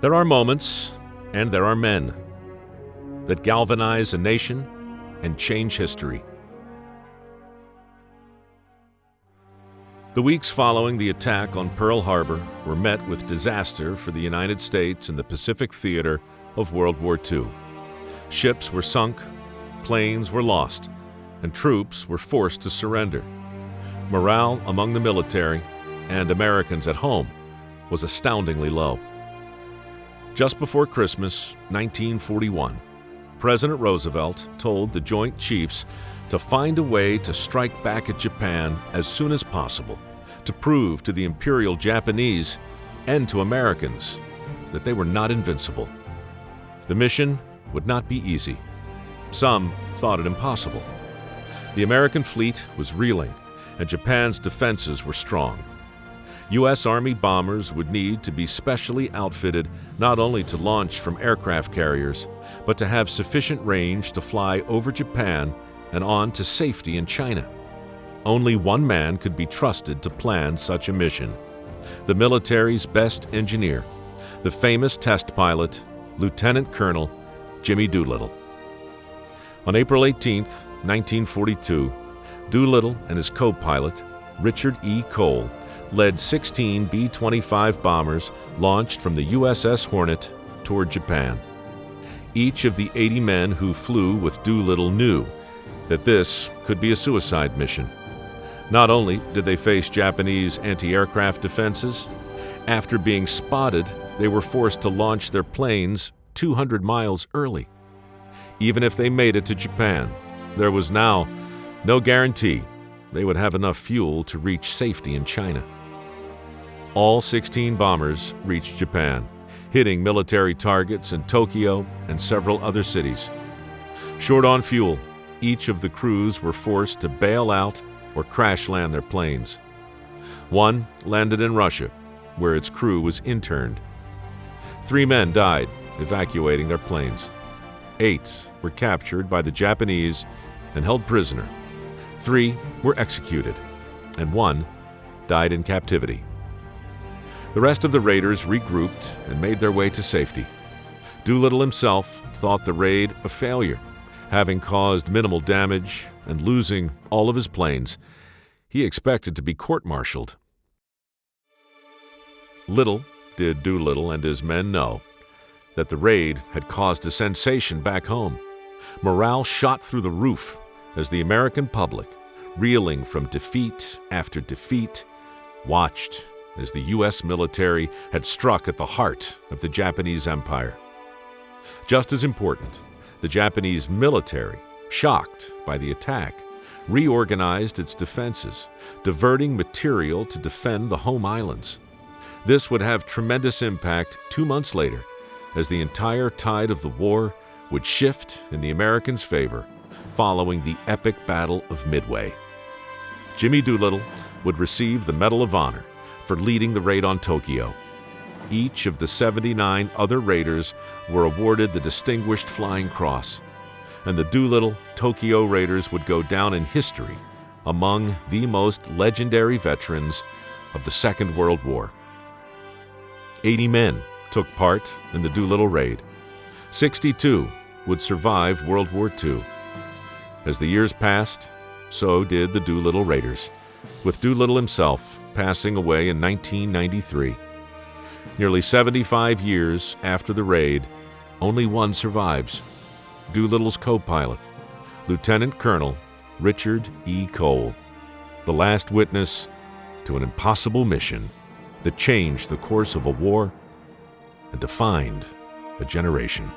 There are moments, and there are men, that galvanize a nation and change history. The weeks following the attack on Pearl Harbor were met with disaster for the United States and the Pacific theater of World War II. Ships were sunk, planes were lost, and troops were forced to surrender. Morale among the military and Americans at home was astoundingly low. Just before Christmas, 1941, President Roosevelt told the Joint Chiefs to find a way to strike back at Japan as soon as possible, to prove to the Imperial Japanese and to Americans that they were not invincible. The mission would not be easy. Some thought it impossible. The American fleet was reeling, and Japan's defenses were strong. U.S. Army bombers would need to be specially outfitted not only to launch from aircraft carriers, but to have sufficient range to fly over Japan and on to safety in China. Only one man could be trusted to plan such a mission: the military's best engineer, the famous test pilot, Lieutenant Colonel Jimmy Doolittle. On April 18, 1942, Doolittle and his co-pilot, Richard E. Cole, led 16 B-25 bombers launched from the USS Hornet toward Japan. Each of the 80 men who flew with Doolittle knew that this could be a suicide mission. Not only did they face Japanese anti-aircraft defenses, after being spotted, they were forced to launch their planes 200 miles early. Even if they made it to Japan, there was now no guarantee they would have enough fuel to reach safety in China. All 16 bombers reached Japan, hitting military targets in Tokyo and several other cities. Short on fuel, each of the crews were forced to bail out or crash land their planes. One landed in Russia, where its crew was interned. 3 men died evacuating their planes. 8 were captured by the Japanese and held prisoner. 3 were executed, and 1 died in captivity. The rest of the raiders regrouped and made their way to safety. Doolittle himself thought the raid a failure. Having caused minimal damage and losing all of his planes, he expected to be court-martialed. Little did Doolittle and his men know that the raid had caused a sensation back home. Morale shot through the roof as the American public, reeling from defeat after defeat, watched as the U.S. military had struck at the heart of the Japanese Empire. Just as important, the Japanese military, shocked by the attack, reorganized its defenses, diverting material to defend the home islands. This would have tremendous impact 2 months later, as the entire tide of the war would shift in the Americans' favor following the epic Battle of Midway. Jimmy Doolittle would receive the Medal of Honor for leading the raid on Tokyo. Each of the 79 other raiders were awarded the Distinguished Flying Cross, and the Doolittle Tokyo Raiders would go down in history among the most legendary veterans of the Second World War. 80 men took part in the Doolittle raid. 62 would survive World War II. As the years passed, so did the Doolittle Raiders, with Doolittle himself passing away in 1993. Nearly 75 years after the raid, only one survives: Doolittle's co-pilot, Lieutenant Colonel Richard E. Cole, the last witness to an impossible mission that changed the course of a war and defined a generation.